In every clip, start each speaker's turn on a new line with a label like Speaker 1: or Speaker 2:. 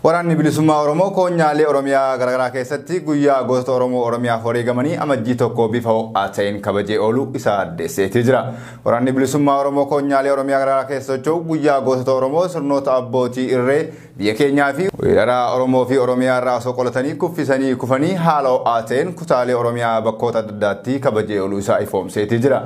Speaker 1: Waraanni bilisummaa Oromoo koonyaalee Oromiyaa garaagaraa keessatti guyyaa gootota Oromoo Oromiyaaf wareegamanii amajjii tokko bifa ho'aa ta'een kabajee ooluu isaa addeesseetii jira. Waraanni bilisummaa Oromoo koonyaalee Oromiyaa garaagaraa keessa socho'u guyyaa gootota Oromoo sirnoota abbootii irree biyya keenyaa fi weeraraa Oromoo fi Oromiyaa irraa osoo qolatanii kuffisanii kufanii haala ho'aa ta'een kutaalee Oromiyaa bakkoota adda addaatti kabajee ooluu isaa ifoomseetii jira.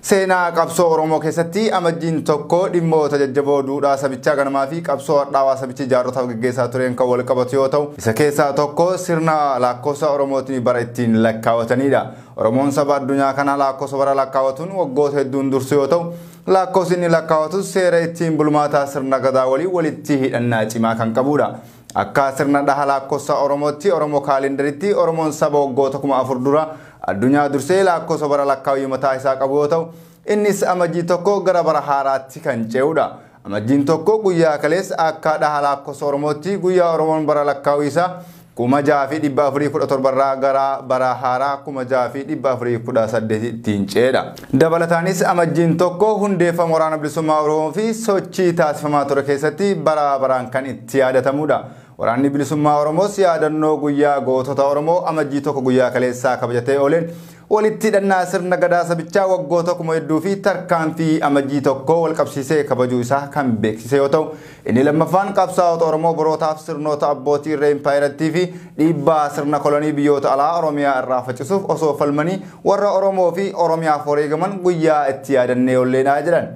Speaker 1: Seenaa qabsoo Oromoo keessatti amajjiin tokko dhimmoota jajjaboo duudhaa sabichaa ganamaa fi qabsoo hadhaawaa sabichi jaarrotaaf gaggeessaa tureen kan wal qabatu yoo ta'u, isa keessaa tokko sirna lakkoofsa Oromootiin bara ittiin lakkaawwatanidha. Oromoon saba addunyaa kana lakkoofsa bara lakkaawwatuun waggoota hedduun dursu yoo ta'u, lakkoofsi inni lakkaawwatus seera ittiin bulmaataa sirna gadaa waliin walitti hidhannaa cimaa kan qabudha. Akka sirna dhaha lakkoofsa Oromootti Oromoo kaalendaritti Oromoon saba waggoota 4000 dura addunyaa dursee lakkoofsa bara lakkaawwii mataa isaa qabu yoo ta'u, innis amajjii tokko gara bara haaraatti kan ce'udha. Amajjiin tokko guyyaa kaleessa akka dhaha lakkoofsa Oromootti guyyaa Oromoon bara lakkaawwii isaa 6417 irraa gara bara haaraa 6418 ittiin ce'edha. Dabalataanis amajjiin tokko hundeeffama waraana bilisummaa Oromoo fi sochii taasifamaa ture keessatti bara baraan kan itti yaadatamudha. Waraanni bilisummaa Oromoo yaadannoo guyyaa gootota Oromoo amajjii tokko guyyaa kaleessaa kabajatee ooleen walitti hidhannaa sirna gadaa sabichaa waggoota 1000 fi tarkaanfii amajjii tokko wal qabsiisee kabajuu isaa kan beeksise yoo ta'u, inni lammaffaan qabsaa'ota Oromoo borootaaf sirnoota abbootii irree impaayirattii fi dhiibbaa sirna kolonii biyyoota alaa Oromiyaa irraa facisuuf osoo falmanii warra Oromoo fi Oromiyaaf wareegaman guyyaa itti yaadannee oolleedha jedhan.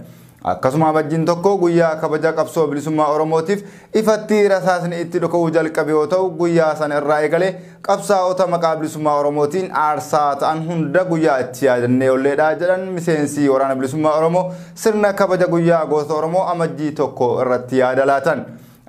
Speaker 1: Akkasuma amajjiin tokko guyyaa kabaja qabsoo bilisummaa Oromootiif ifatti rasaasni itti dhuka'uu jalqabe yoo ta'u, guyyaa sana irraa eegalee qabsaa'ota maqaa bilisummaa Oromootiin aarsaa ta'an hunda guyyaa itti yaadannee oolleedha jedhan miseensi waraana bilisummaa Oromoo sirna kabaja guyyaa gootota Oromoo amajjii tokko irratti yaada laatan.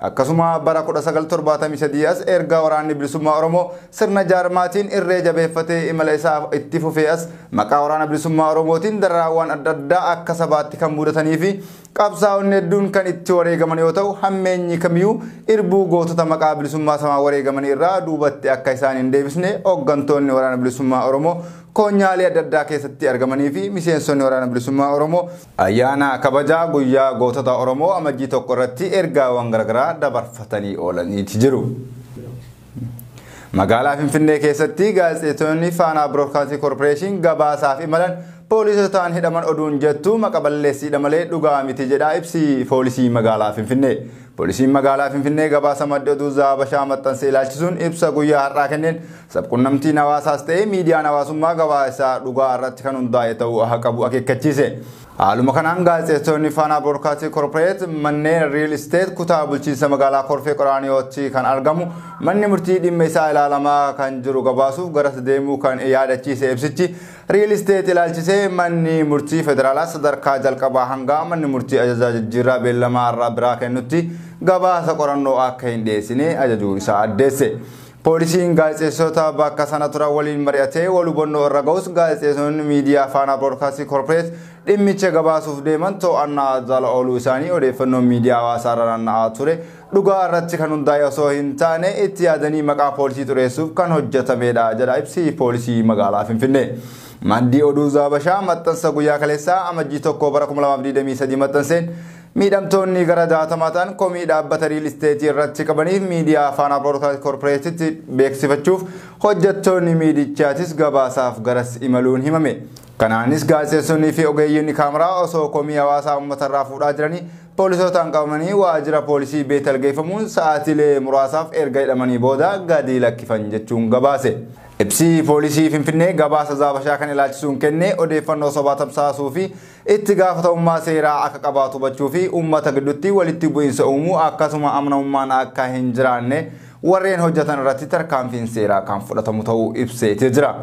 Speaker 1: Akkasuma bara 1973 as erga waraanni bilisummaa Oromoo sirna jaarmaatiin irree jabeeffatee imala isaa itti fufee as maqaa waraana bilisummaa Oromootiin dararawwan adda addaa akka sabaatti kan mudatanii fi qabsaa'onni hedduun kan itti wareegaman yoo ta'u, hammeenyi kamiyyuu irbuu gootota maqaa bilisummaa samaa wareegamanii irraa duubatti akka isaan hin deebisne hooggantoonni waraana bilisummaa Oromoo koonyaalee adda addaa keessatti argamanii fi miseensonni waraana bilisummaa Oromoo ayyaana kabajaa guyyaa gootota Oromoo amajjii tokko irratti ergaawwan garaagaraa dabarfatanii oolaniiti jiru. Magaalaa Finfinnee keessatti gaazexeessonni Faanaa Broadcasting Corporation gabaasaaf imalan poolisotaan hidhaman oduun jettu maqa balleessiidha malee dhugaa miti jedha ibsi poolisii magaalaa Finfinnee. Poolisiin magaalaa Finfinnee gabaasa madda oduu Zaabashaa maxxansee ilaalchisuun ibsa guyyaa har'aa kenneen sabquunnamtiin hawaasaas ta'ee miidiyaan hawaasummaa gabaasa dhugaa irratti kan hundaa'e ta'uu haa qabu akeekkachiise. Haaluma kanaan gaazexeessonni Faanaa Broadcasting Corporation manneen real estate kutaa bulchiinsa magaalaa Korfee Qoraaniyootti kan argamu manni murtii dhimma isaa ilaalamaa kan jiru gabaasuuf garas deemuu kan yaadachiise ibsichi real estate ilaalchisee manni murtii federaalaa sadarkaa jalqabaa hanga manni murtii ajajaa jijjiirraa beellamaa irraa biraa kennutti gabaasa qorannoo akka hin dhiyeessine ajajuu isaa addeesse. Poolisiin gaazexeessota bakka sana turan waliin mari'atee wal hubannoo irra ga'us gaazexeessonni miidiyaa Faanaa Broadcasting Corporation dhimmicha gabaasuuf deeman to'annaa jala ooluu isaanii odeeffannoon miidiyaa hawaasaa irra naanna'aa ture dhugaa irratti kan hundaa'e osoo hin taane itti yaadanii maqaa poolisii xureessuuf kan hojjetamedha jedha ibsi poolisii magaalaa Finfinnee. Maddi oduu Zaabashaa maxxansa guyyaa kaleessaa amajjii tokko bara 2023 maxxanseen miidhamtoonni gara 60 ta'an komii dhaabbata riil isteetii irratti qabaniif miidiyaa Faanaa Broadcasting Corporationitti beeksifachuuf hojjettoonni miidichaatis gabaasaaf garas imaluun himame. Kanaanis gaazexeessonnii fi ogeeyyiin kaameraa osoo komii hawaasaa uummata irraa fuudhaa jiranii poolisotaan qabamanii waajjira poolisii Beetel geeffamuun sa'aatiilee muraasaaf erga hidhamanii booda gadi lakkifan jechuun gabaase. Ibsi poolisii Finfinnee gabaasa Zaabashaa kan ilaalchisuun kenne odeeffannoo sobaa tamsaasuu fi itti gaafatamummaa seeraa akka qabaatu hubachuu fi uummata gidduutti walitti bu'iinsa uumuu akkasuma amanamummaan akka hin jiraanne warreen hojjetan irratti tarkaanfiin seeraa kan fudhatamu ta'uu ibseetii jira.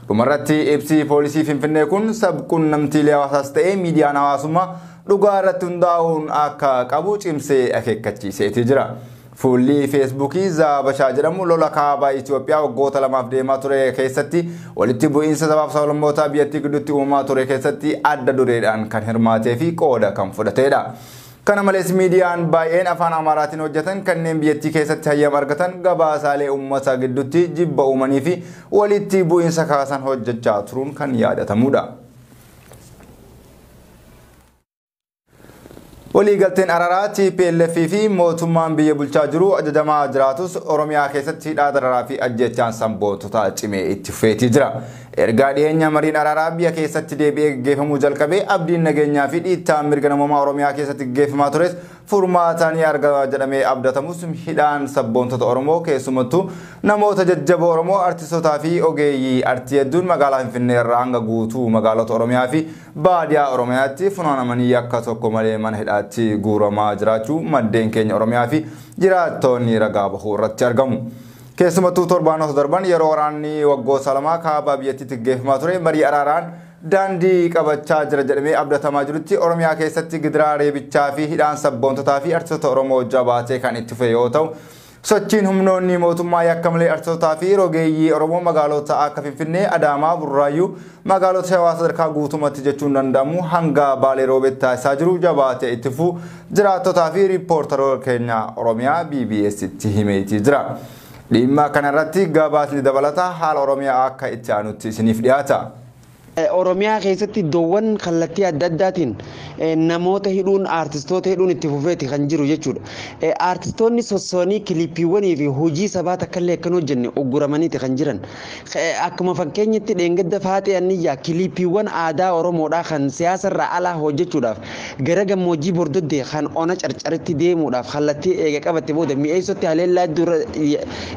Speaker 1: Dhumarratti ibsi poolisii Finfinnee kun sabquunnamtiilee hawaasaas ta'ee miidiyaan hawaasummaa dhugaa irratti hundaa'uun akka qabu cimsee akeekkachiiseetii jira. Fuulli Feesbuukii Zaabashaa jedhamu lola kaabaa Itoophiyaa waggoota 2 deemaa ture keessatti walitti bu'iinsa sabaaf sablammootaa biyyattii gidduutti uumamaa ture keessatti adda dureedhaan kan hirmaatee fi qooda kan fudhatedha. Kana malees miidiyaan baay'een afaan Amaaraatiin hojjetan kanneen biyyattii keessatti hayyama argatan gabaasaalee uummata gidduutti jibba uumanii fi walitti bu'iinsa kaasan hojjechaa turuun kan yaadatamudha. waliigalteen araaraa TPLF fi mootummaan biyya bulchaa jiru ajajamaa jiraatus Oromiyaa keessatti hidhaa dararaa fi ajjechaan sabboontota cimee itti fufeetii jira. Ergaa dhiyeenya mariin araaraa biyya keessatti deebi'ee gaggeeffamuu jalqabee abdiin nageenyaa fi dhiittaan mirga namummaa Oromiyaa keessatti gaggeeffamaa tures furmaatanii argama jedhamee abdatamus hidhaan sabboontota Oromoo keessumattuu namoota jajjaboo Oromoo artistotaa fi ogeeyyii artii hedduun magaalaa Finfinnee irraa hanga guutuu magaalota Oromiyaa fi baadiyyaa Oromiyaatti funaanamanii akka tokko malee mana hidhaatti guuramaa jiraachuu maddeen keenya Oromiyaa fi jiraattonni ragaa bahuu irratti argamu. Keessumattuu torbaanota darban yeroo waraanni waggoota lamaa kaaba biyyattiitti gaggeeffamaa ture marii araaraan daandii qabachaa jira jedhamee abdatamaa jirutti Oromiyaa keessatti gidiraa reebichaa fi hidhaan sabboontotaa fi artistoota Oromoo jabaatee kan itti fufe yoo ta'u sochiin humnoonni mootummaa yakka malee artistotaa fi rogeeyyii Oromoo magaalota akka Finfinnee, Adaamaa, Burraayyuu magaalota hawaasa sadarkaa guutummaatti jechuun danda'amu hanga Baalee Roobeetti taasisaa jiru jabaatee itti fufu jiraattotaa fi riippoortaroota keenya Oromiyaa BBS'tti himeetii jira. Dhimma kanarratti gabaasni dabalataa haala Oromiyaa akka itti aanutti isiniif dhiyaata.
Speaker 2: Oromiyaa keessatti iddoowwan kallattii adda addaatiin namoota hidhuun artistoota hidhuun itti fufeeti kan jiru jechuudha. Artistoonni sossoonii kiliippiiwwanii fi hojii sabaa takkallee akkan hojjenne ogguramaniiti kan jiran. Akkuma fakkeenyatti dheengadda Faatee Anniyyaa kiliippiiwwan aadaa Oromoodhaa kan siyaasarraa alaa hojjechuudhaaf gara gammoojjii Bordoddee kan ona carcaritti deemuudhaaf kallattii eega qabatte booda mi'eessotti haleellaa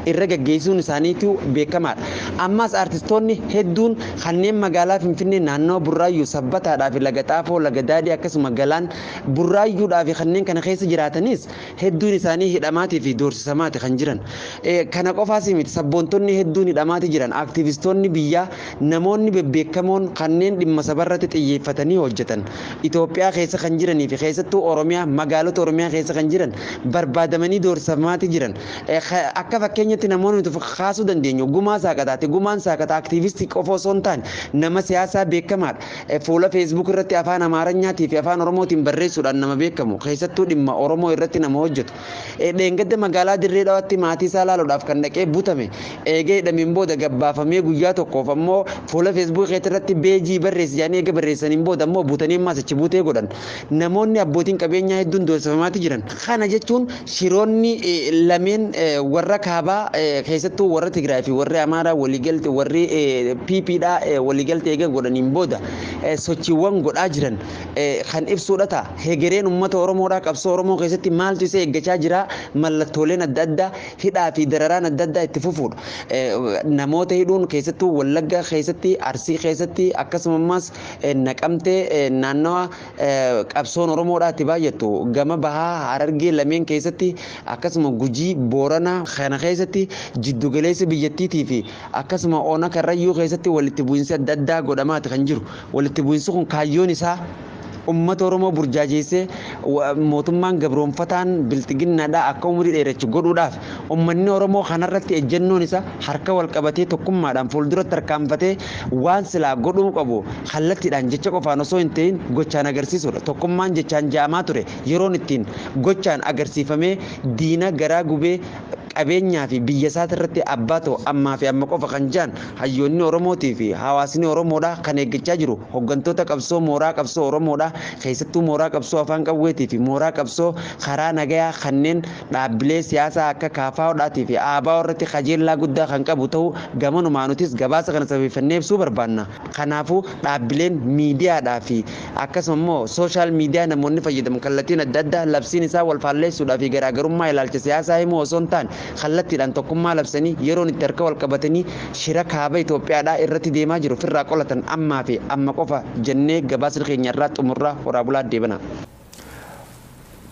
Speaker 2: irra gaggeessuun isaaniitu beekamaadha. Ammas artistoonni hedduun kanneen magaalaa Finfinnee naannoo Burraayyuu Sabbataadhaa fi Laga Xaafoo Laga Daadii akkasuma Galaan Burraayyuudhaa fi kanneen kana keessa jiraatanis hedduun isaanii hidhamaatii fi doorsisamaati kan jiran. Kana qofaas miti sabboontonni hedduun hidhamaati jiran aktivistoonni biyyaa namoonni bebbeekamoon kanneen dhimma sabarratti xiyyeeffatanii hojjetan Itoophiyaa keessa kan jiranii fi keessattuu Oromiyaa magaalota Oromiyaa keessa kan jiran barbaadamanii doorsisamaati jiran. Akka fakkeenyatti namoonni kaasuu dandeenyu Gumaa Saaqataati. Gumaan Saaqataa aktivistii qofa osoo hin taane nama siyaasaa beekamaadha. Fuula Facebook irratti afaan Amaaranyaatii fi afaan Oromootiin barreessuudhaan nama beekamu keessattuu dhimma Oromoo irratti nama hojjetu. Dheengadda magaalaa Dirree Dhawaatti maatii isaa ilaaluudhaaf kan dhaqee butame eegee hidhameen booda gabbaafamee guyyaa tokkoof ammoo fuula Facebook irratti beejii barreessi jedhanii eega barreessaniin booda ammoo butanii ammaas achi butee godhan. Namoonni abbootiin qabeenyaa hedduun doorsifamaati jiran. Kana jechuun shiroonni lameen warra kaabaa keessattuu warra Tigraay fi warri Amaaraa waliigalte warri PPdhaa waliigalte eega godhaniin booda sochiiwwan godhaa jiran kan ibsuudha ta'a. Hegereen uummata Oromoodhaa qabsoo Oromoo keessatti maaltu isa eeggachaa jira mallattooleen adda addaa hidhaa fi dararaan adda addaa itti fufuudha. Namoota hidhuun keessattuu Wallaggaa keessatti Arsii keessatti akkasumas Naqamtee naannawa qabsoon Oromoodhaa itti baay'attu gama bahaa Harargee lameen keessatti akkasuma Gujii Booranaa kana keessatti jiddugaleessa biyyattiitii fi akkasuma Ona Karrayyuu keessatti walitti bu'iinsi adda addaa godhamaati kan jiru. Walitti bu'iinsi kun kaayyoon isaa ummata Oromoo burjaajeessee mootummaan gabroonfataan biltiginnaadhaa akka umurii dheerachu godhuudhaaf ummanni Oromoo kanarratti ejjennoon isaa harka wal qabatee tokkummaadhaan fuulduratti tarkaanfatee waan silaa godhuu qabu kallattiidhaan jecha qofaan osoo hin ta'in gochaan agarsiisudha. Tokkummaan jechaan jaamaa ture yeroon ittiin gochaan agarsiifamee diina garaa gubee qabeenyaa fi biyya isaati irratti abbaa ta'u ammaa fi amma qofa kan jaan hayyoonni Oromootii fi hawaasni Oromoodhaa kan eeggachaa jiru hooggantoota qabsoo mooraa qabsoo Oromoodhaa keessattuu mooraa qabsoo afaan qawweetii fi mooraa qabsoo karaa nagayaa kanneen dhaabbilee siyaasaa akka KFO'dhaatii fi ABO irratti qajeelaa guddaa kan qabu ta'uu gamanumaanutis gabaasa kana sababeeffannee ibsuu barbaanna. Kanaafuu dhaabbileen miidiyaadhaa fi akkasuma immoo sooshaal miidiyaa namoonni fayyadamu kallattiin adda addaa labsiin isaa wal faalleessuudhaa fi garaagarummaa ilaalcha siyaasaa himuu osoo hin taane kallattiidhaan tokkummaa labsanii yeroon itti harka wal qabatanii shira kaaba Itoophiyaadhaa irratti deemaa jiru firraa qolatan ammaa fi amma qofa jennee gabaasa keenya irraa xumurraa horaa bulaa deebina.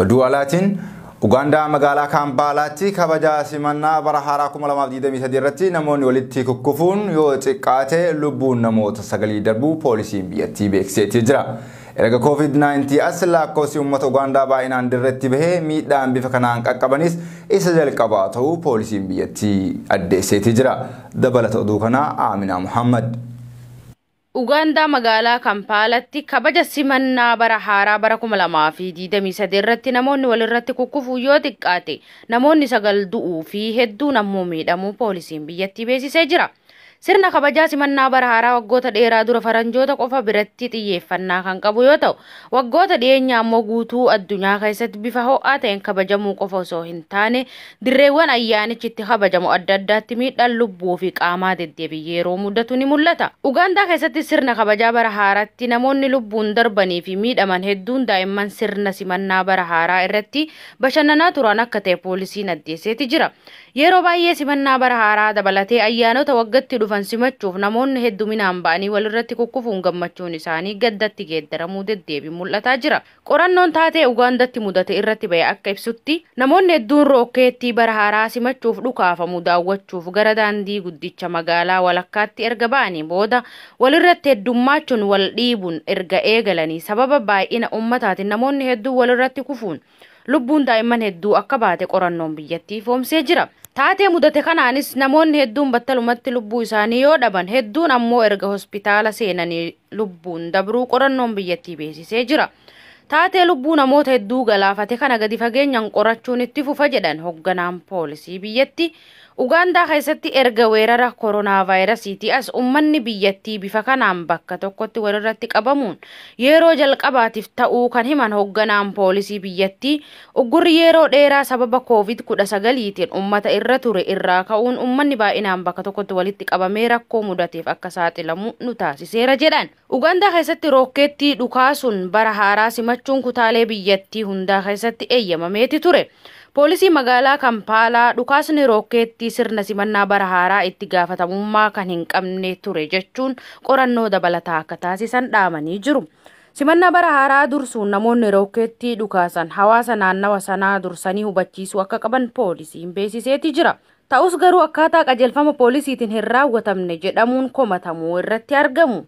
Speaker 1: Du'aalaatiin Ugaandaa magaalaa Kampaalaatti kabaja simannaa bara haaraa 2023 irratti namoonni walitti kukkufuun yoo xiqqaate lubbuun namoota 9 darbuu poolisiin biyyattii beeksiseetii jira. Erga COVID-19 as lakkoofsi uummata Ugaandaa baay'inaan dirreetti bahee miidhaan bifa kanaan qaqqabanis isa jalqabaa ta'uu poolisiin biyyattii addeesseetii jira. Dabalata oduu kanaa Aaminaa Muhammad.
Speaker 3: Ugaandaa magaalaa Kampaalatti kabaja simannaa bara haaraa bara 2023 irratti namoonni walirratti kukkufuu yoo xiqqaate namoonni 9 du'uu fi hedduun ammoo miidhamuu poolisiin biyyattii beeksisee jira. Sirna kabajaa simannaa bara haaraa waggoota dheeraa dura faranjoota qofa biratti xiyyeeffannaa kan qabu yoo ta'u, waggoota dhiyeenyaa ammoo guutuu addunyaa keessatti bifa ho'aa ta'een kabajamuu qofa osoo hin taane dirreewwan ayyaanichi itti kabajamu adda addaatti miidhaan lubbuu fi qaamaa deddeebi'ee yeroo mudatu ni mul'ata. Ugaandaa keessatti sirna kabajaa bara haaraatti namoonni lubbuun darbanii fi miidhaman hedduun daa'imman sirna simannaa bara haaraa irratti bashannanaa turan akka ta'e poolisiin addeesseeti jira. Yeroo baay'ee simannaa bara haaraa dabalatee ayyaanota waggaatti dhufan simachuuf namoonni hedduminaan ba'anii walirratti kukkufuun gammachuun isaanii gaddatti geeddaramuu deddeebiin mul'ataa jira. Qorannoon taatee Ugaandatti mudate irratti ba'e akka ibsutti namoonni hedduun rookeettii bara haaraa simachuuf dhukaafamu daawwachuuf gara daandii guddicha magaalaa walakkaatti erga ba'anii booda walirratti heddummachuun wal dhiibuun erga eegalanii sababa baay'ina ummataatiin namoonni hedduun walirratti kufuun lubbuun daa'imman hedduu akka baate qorannoon biyyattii ifoomsee jira. Taatee mudate kanaanis namoonni hedduun battalumatti lubbuu isaanii yoo dhaban hedduun ammoo erga hospitaala seenanii lubbuun dabruu qorannoon biyyattii beeksisee jira. Taatee lubbuu namoota hedduu galaafate kana gadi fageenyaan qorachuun itti fufa jedhan hoogganaan poolisii biyyattii. Ugaandaa keessatti erga weerara koronaa vaayirasiitii as ummanni biyyattii bifa kanaan bakka tokkotti walirratti qabamuun yeroo jalqabaatiif ta'uu kan himan hoogganaan poolisii biyyattii uggurri yeroo dheeraa sababa COVID-19tiin ummata irra ture irraa ka'uun ummanni baay'inaan bakka tokkotti walitti qabamee rakkoo mudateef akka saaxilamu nu taasiseera jedhan. Ugaandaa keessatti rookeettii dhukaasuun bara haaraa simachuun kutaalee biyyattii hundaa keessatti eeyyamameeti ture. Poolisii magaalaa Kampaalaa dhukaasni rookeettii sirna simannaa bara haaraa itti gaafatamummaa kan hin qabne ture jechuun qorannoo dabalataa akka taasisan dhaamanii jiru. Simannaa bara haaraa dursuun namoonni rookeettii dhukaasan hawaasa naannawa sanaa dursanii hubachiisuu akka qaban poolisiin beeksiseeti jira. Ta'us garuu akkaataa qajeelfama poolisiitiin hin raawwatamne jedhamuun komatamuu irratti argamu.